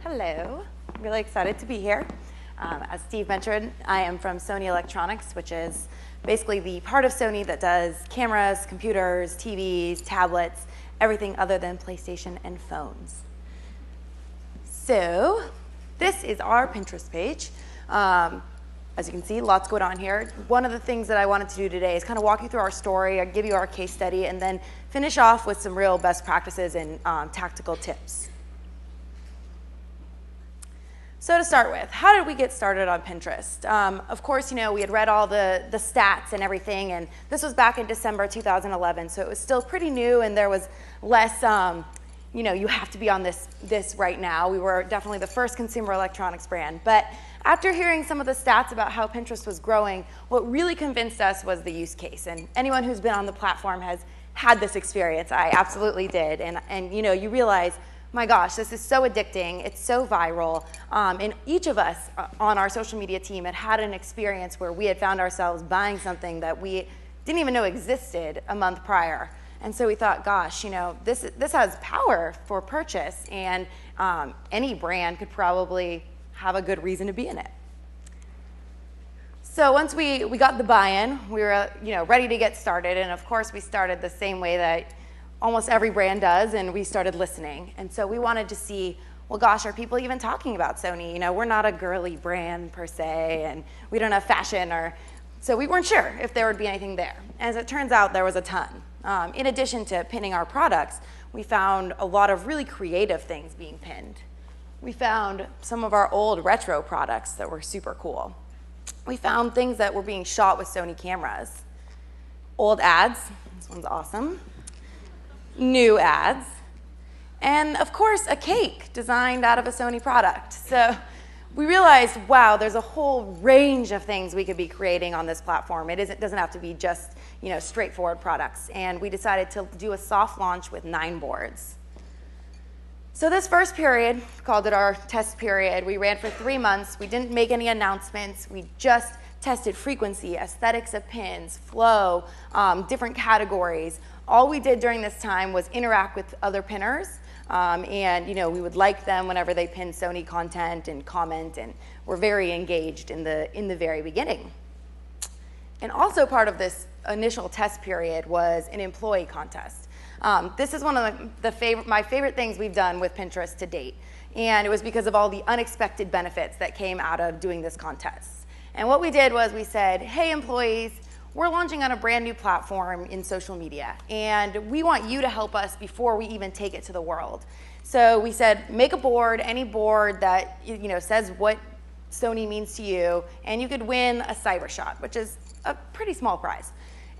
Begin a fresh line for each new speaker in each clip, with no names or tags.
Hello, really excited to be here. As Steve mentioned, I am from Sony Electronics, which is basically the part of Sony that does cameras, computers, TVs, tablets, everything other than PlayStation and phones. So this is our Pinterest page. As you can see, lots going on here. One of the things that I wanted to do today is kind of walk you through our story, give you our case study, and then finish off with some real best practices and tactical tips. So to start with, how did we get started on Pinterest? Of course, we had read all the stats and everything, and this was back in December 2011, so it was still pretty new, and there was less, you have to be on this right now. We were definitely the first consumer electronics brand. But after hearing some of the stats about how Pinterest was growing, what really convinced us was the use case. And anyone who's been on the platform has had this experience. I absolutely did. And you realize, my gosh, this is so addicting. It's so viral. And each of us on our social media team had an experience where we had found ourselves buying something that we didn't even know existed a month prior. And so we thought, gosh, this has power for purchase, and any brand could probably have a good reason to be in it. So once we got the buy-in, we were ready to get started. And of course, we started the same way that almost every brand does, and we started listening. And so we wanted to see, well, gosh, are people even talking about Sony? We're not a girly brand per se, and we don't have fashion, so we weren't sure if there would be anything there. As it turns out, there was a ton. In addition to pinning our products, we found a lot of really creative things being pinned. We found some of our old retro products that were super cool. We found things that were being shot with Sony cameras. Old ads, this one's awesome. New ads, and of course a cake designed out of a Sony product. So we realized, wow, there's a whole range of things we could be creating on this platform. It doesn't have to be just straightforward products. And we decided to do a soft launch with 9 boards. So this first period, called it our test period, we ran for 3 months. We didn't make any announcements. We just tested frequency, aesthetics of pins, flow, different categories. All we did during this time was interact with other pinners, and we would like them whenever they pinned Sony content and comment, and we're very engaged in the very beginning. And also part of this initial test period was an employee contest. This is one of my favorite things we've done with Pinterest to date, and it was because of all the unexpected benefits that came out of doing this contest. And what we did was we said, hey employees, we're launching on a brand new platform in social media, and we want you to help us before we even take it to the world. So we said, make a board, any board that says what Sony means to you, and you could win a cyber shot, which is a pretty small prize.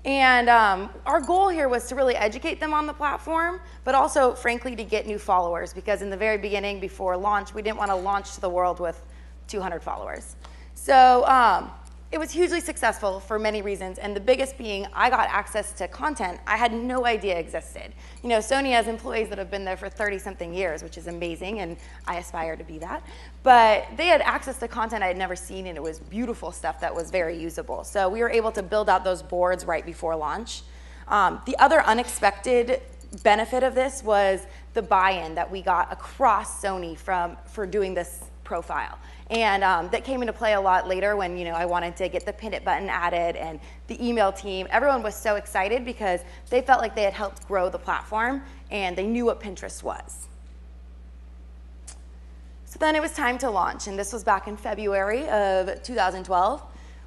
And our goal here was to really educate them on the platform, but also, frankly, to get new followers, because in the very beginning, before launch, we didn't want to launch to the world with 200 followers. So it was hugely successful for many reasons, and the biggest being I got access to content I had no idea existed. Sony has employees that have been there for 30-something years, which is amazing, and I aspire to be that. But they had access to content I had never seen, and it was beautiful stuff that was very usable. So we were able to build out those boards right before launch. The other unexpected benefit of this was the buy-in that we got across Sony for doing this profile. And that came into play a lot later when I wanted to get the pin it button added, and the email team. Everyone was so excited because they felt like they had helped grow the platform and they knew what Pinterest was. So then it was time to launch, and this was back in February of 2012.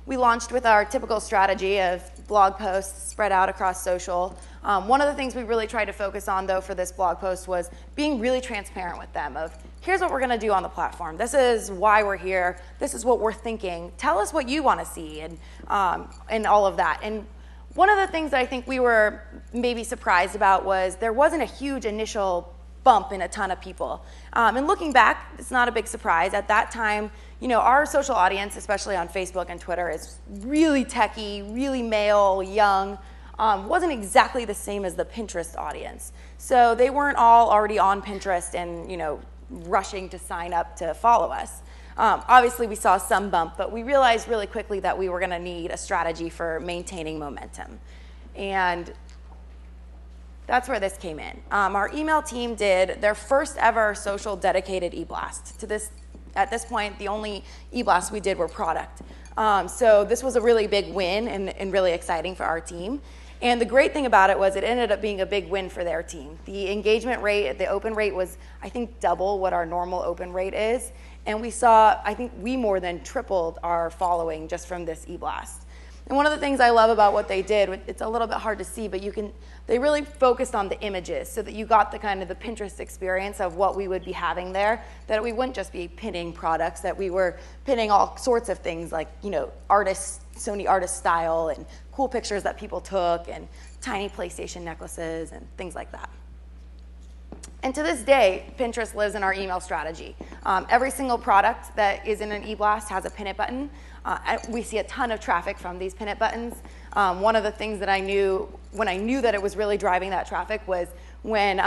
We launched with our typical strategy of blog posts spread out across social. One of the things we really tried to focus on, though, for this blog post was being really transparent with them of, here's what we're going to do on the platform. This is why we're here. This is what we're thinking. Tell us what you want to see, and all of that. And one of the things that I think we were maybe surprised about was there wasn't a huge initial bump in a ton of people. And looking back, it's not a big surprise. At that time, our social audience, especially on Facebook and Twitter, is really techie, really male, young. Wasn't exactly the same as the Pinterest audience. So they weren't all already on Pinterest and rushing to sign up to follow us. Obviously, we saw some bump, but we realized really quickly that we were going to need a strategy for maintaining momentum. And That's where this came in. Our email team did their first ever social dedicated e-blast. At this point, the only e-blasts we did were product. So this was a really big win and really exciting for our team. And the great thing about it was it ended up being a big win for their team. The engagement rate, the open rate was, I think, double what our normal open rate is. And we saw, I think we more than tripled our following just from this e-blast. And one of the things I love about what they did, it's a little bit hard to see, but they really focused on the images so that you got the kind of the Pinterest experience of what we would be having there, that we wouldn't just be pinning products, that we were pinning all sorts of things like, Sony artist style and cool pictures that people took and tiny PlayStation necklaces and things like that. And to this day, Pinterest lives in our email strategy. Every single product that is in an e-blast has a pin it button. We see a ton of traffic from these pin it buttons. One of the things that I knew when I knew that it was really driving that traffic was when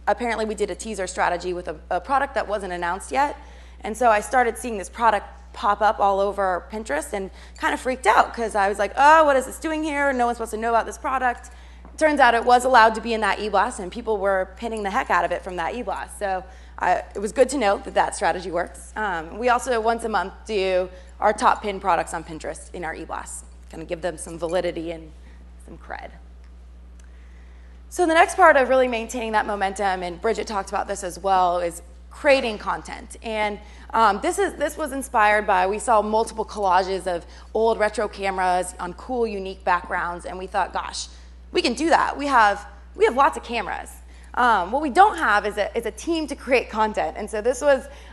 apparently we did a teaser strategy with a product that wasn't announced yet. And so I started seeing this product pop up all over Pinterest and kind of freaked out because I was like, oh, what is this doing here? No one's supposed to know about this product. Turns out it was allowed to be in that e-blast, and people were pinning the heck out of it from that e-blast. So it was good to know that strategy works. We also, once a month, do our top pin products on Pinterest in our e-blast, kind of give them some validity and some cred. So the next part of really maintaining that momentum, and Bridget talked about this as well, is creating content. And this was inspired by, we saw multiple collages of old retro cameras on cool, unique backgrounds, and we thought, gosh, we can do that. We have lots of cameras. What we don't have is a team to create content. And so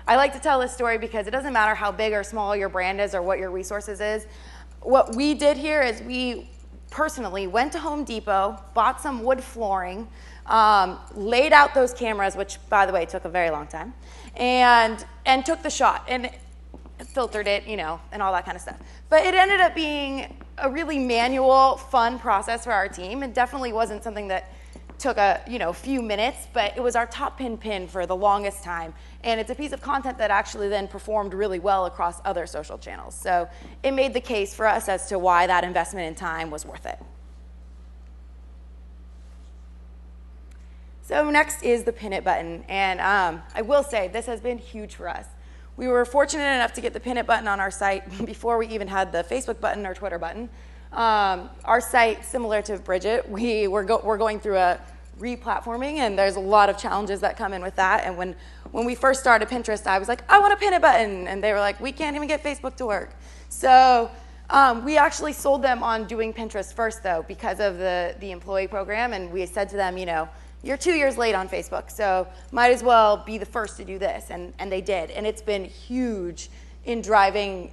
I like to tell this story because it doesn't matter how big or small your brand is or what your resources is. What we did here is we personally went to Home Depot, bought some wood flooring, laid out those cameras, which, by the way, took a very long time, and took the shot and filtered it, and all that kind of stuff. But it ended up being a really manual, fun process for our team. It definitely wasn't something that took a few minutes, but it was our top pin for the longest time. And it's a piece of content that actually then performed really well across other social channels. So it made the case for us as to why that investment in time was worth it. So next is the pin it button. And I will say this has been huge for us. We were fortunate enough to get the pin it button on our site before we even had the Facebook button or Twitter button. Our site, similar to Bridget, we're going through a re-platforming, and there's a lot of challenges that come in with that. And when we first started Pinterest, I was like, I want a pin it button. And they were like, we can't even get Facebook to work. So we actually sold them on doing Pinterest first, though, because of the employee program. And we said to them, you're 2 years late on Facebook, so might as well be the first to do this. And they did. And it's been huge in driving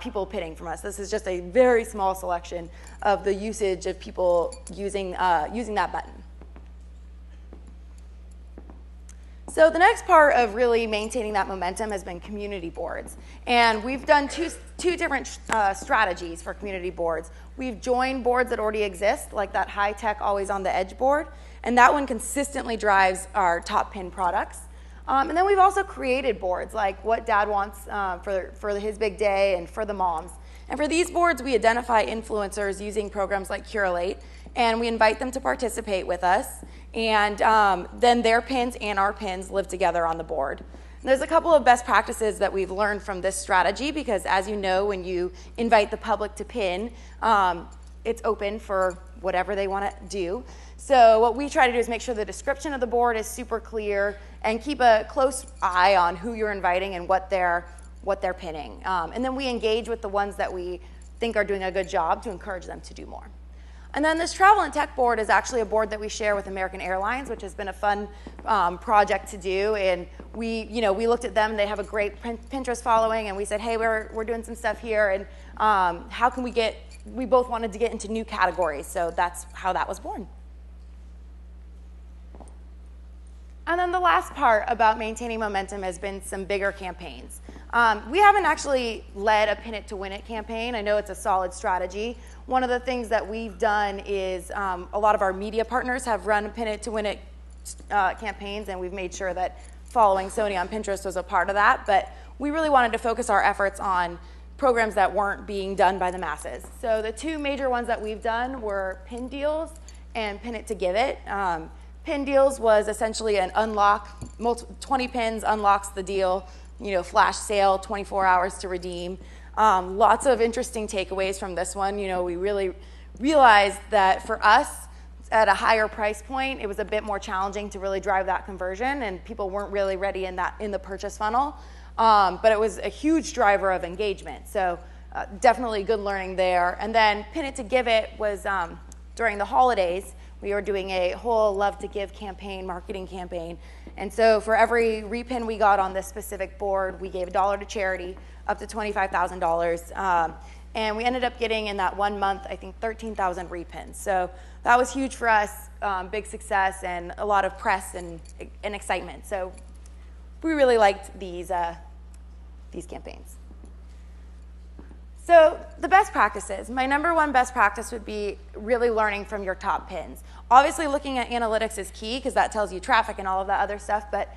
people pinning from us. This is just a very small selection of the usage of people using that button. So the next part of really maintaining that momentum has been community boards. And we've done two different strategies for community boards. We've joined boards that already exist, like that high-tech, always-on-the-edge board. And that one consistently drives our top pin products. And then we've also created boards, like what Dad wants for his big day and for the moms. And for these boards, we identify influencers using programs like Curate, and we invite them to participate with us. And then their pins and our pins live together on the board. And there's a couple of best practices that we've learned from this strategy because, as you know, when you invite the public to pin, it's open for whatever they want to do. So what we try to do is make sure the description of the board is super clear and keep a close eye on who you're inviting and what they're pinning. And then we engage with the ones that we think are doing a good job to encourage them to do more. And then this travel and tech board is actually a board that we share with American Airlines, which has been a fun project to do. And we looked at them. They have a great Pinterest following, and we said, hey, we're doing some stuff here, and how can we both wanted to get into new categories, so that's how that was born. And then the last part about maintaining momentum has been some bigger campaigns. We haven't actually led a Pin It to Win It campaign. I know it's a solid strategy. One of the things that we've done is a lot of our media partners have run Pin It to Win It campaigns, and we've made sure that following Sony on Pinterest was a part of that. But we really wanted to focus our efforts on programs that weren't being done by the masses. So the two major ones that we've done were pin deals and Pin It to Give It. Pin deals was essentially an unlock, 20 pins unlocks the deal, flash sale, 24 hours to redeem. Lots of interesting takeaways from this one. We really realized that for us, at a higher price point, it was a bit more challenging to really drive that conversion, and people weren't really ready in the purchase funnel. But it was a huge driver of engagement. So definitely good learning there. And then Pin It to Give It was during the holidays. We were doing a whole Love to Give campaign, marketing campaign. And so for every repin we got on this specific board, we gave $1 to charity, up to $25,000. And we ended up getting, in that 1 month, I think 13,000 repins. So that was huge for us, big success, and a lot of press and excitement. So we really liked these campaigns. So the best practices. My number one best practice would be really learning from your top pins. Obviously, looking at analytics is key because that tells you traffic and all of that other stuff. But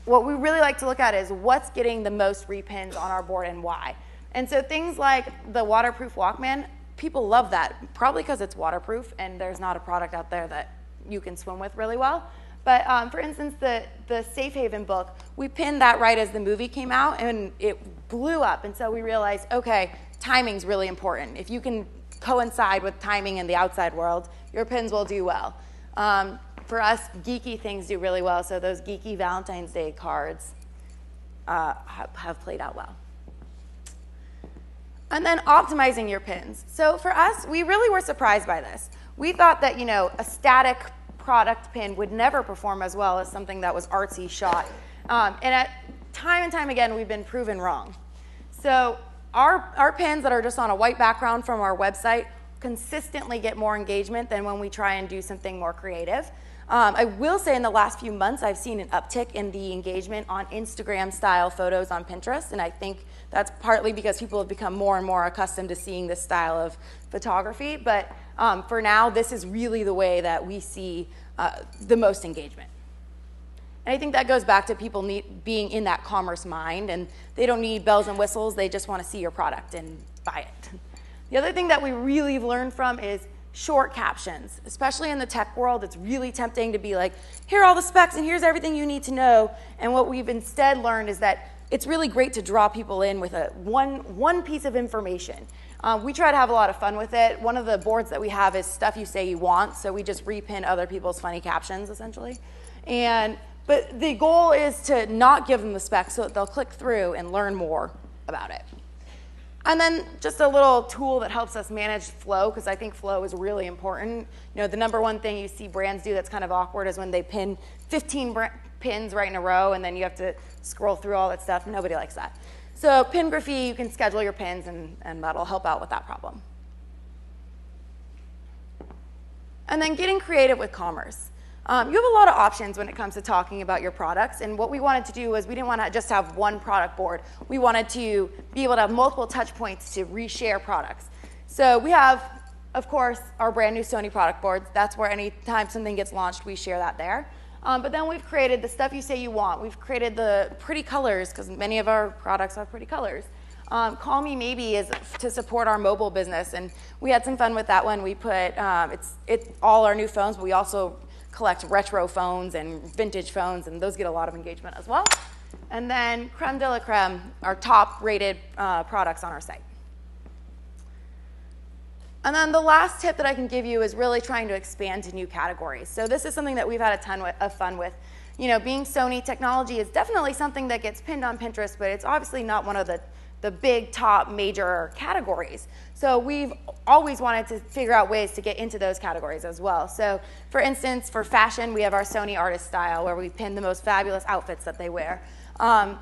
what we really like to look at is what's getting the most repins on our board and why. And so things like the waterproof Walkman, people love that, probably because it's waterproof and there's not a product out there that you can swim with really well. But for instance, the Safe Haven book, we pinned that right as the movie came out, and it blew up. And so we realized, okay, timing's really important. If you can coincide with timing in the outside world, your pins will do well. For us, geeky things do really well. So those geeky Valentine's Day cards have played out well. And then optimizing your pins. So for us, we really were surprised by this. We thought that, a static product pin would never perform as well as something that was artsy shot. And at time and time again, we've been proven wrong. So our pins that are just on a white background from our website consistently get more engagement than when we try and do something more creative. I will say in the last few months, I've seen an uptick in the engagement on Instagram-style photos on Pinterest, and I think that's partly because people have become more and more accustomed to seeing this style of photography. But for now, this is really the way that we see the most engagement. And I think that goes back to people being in that commerce mind, and they don't need bells and whistles. They just want to see your product and buy it. The other thing that we really learned from is short captions. Especially in the tech world, it's really tempting to be like, here are all the specs and here's everything you need to know. And what we've instead learned is that it's really great to draw people in with one piece of information. We try to have a lot of fun with it. One of the boards that we have is stuff you say you want, so we just repin other people's funny captions, essentially. But the goal is to not give them the specs so that they'll click through and learn more about it. And then just a little tool that helps us manage flow, because I think flow is really important. The number one thing you see brands do that's kind of awkward is when they pin 15 pins right in a row, and then you have to scroll through all that stuff. Nobody likes that. So Pingraphy, you can schedule your pins, and that'll help out with that problem. And then getting creative with commerce. You have a lot of options when it comes to talking about your products, and what we wanted to do was we didn't want to just have one product board. We wanted to be able to have multiple touch points to reshare products. So we have, of course, our brand new Sony product boards. That's where anytime something gets launched, we share that there. But then we've created the stuff you say you want. We've created the pretty colors, because many of our products have pretty colors. Call Me Maybe is to support our mobile business, and we had some fun with that one. We put, it's all our new phones, but we also collect retro phones and vintage phones, and those get a lot of engagement as well. And then creme de la creme, our top rated products on our site. And then the last tip that I can give you is really trying to expand to new categories. So this is something that we've had a ton of fun with. Being Sony, technology is definitely something that gets pinned on Pinterest, but it's obviously not one of the big top major categories. So we've always wanted to figure out ways to get into those categories as well. So for instance, for fashion, we have our Sony Artist Style, where we pin the most fabulous outfits that they wear.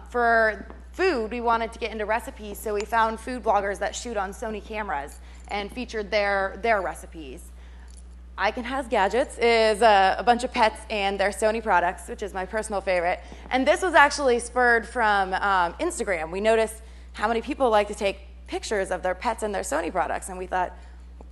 For food, we wanted to get into recipes, so we found food bloggers that shoot on Sony cameras and featured their recipes. I Can Has Gadgets is a bunch of pets and their Sony products, which is my personal favorite. And this was actually spurred from Instagram. We noticed how many people like to take pictures of their pets and their Sony products, and we thought,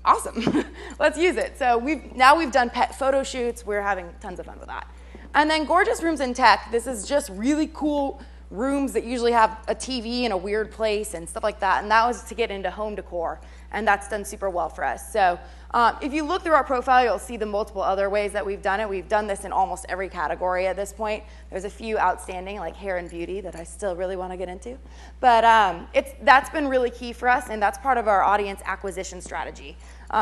awesome, let's use it. So now we've done pet photo shoots. We're having tons of fun with that. And then Gorgeous Rooms in Tech. This is just really cool rooms that usually have a TV in a weird place and stuff like that. And that was to get into home decor. And that's done super well for us. So if you look through our profile, you'll see the multiple other ways that we've done it. We've done this in almost every category at this point. There's a few outstanding, like hair and beauty, that I still really want to get into. But that's been really key for us, and that's part of our audience acquisition strategy.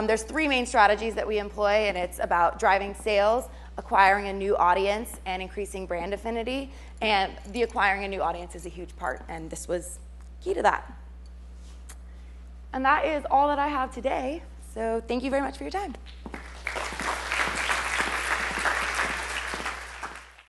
There's 3 main strategies that we employ, and it's about driving sales, acquiring a new audience, and increasing brand affinity. And the acquiring a new audience is a huge part, and this was key to that. And that is all that I have today. So thank you very much for your time.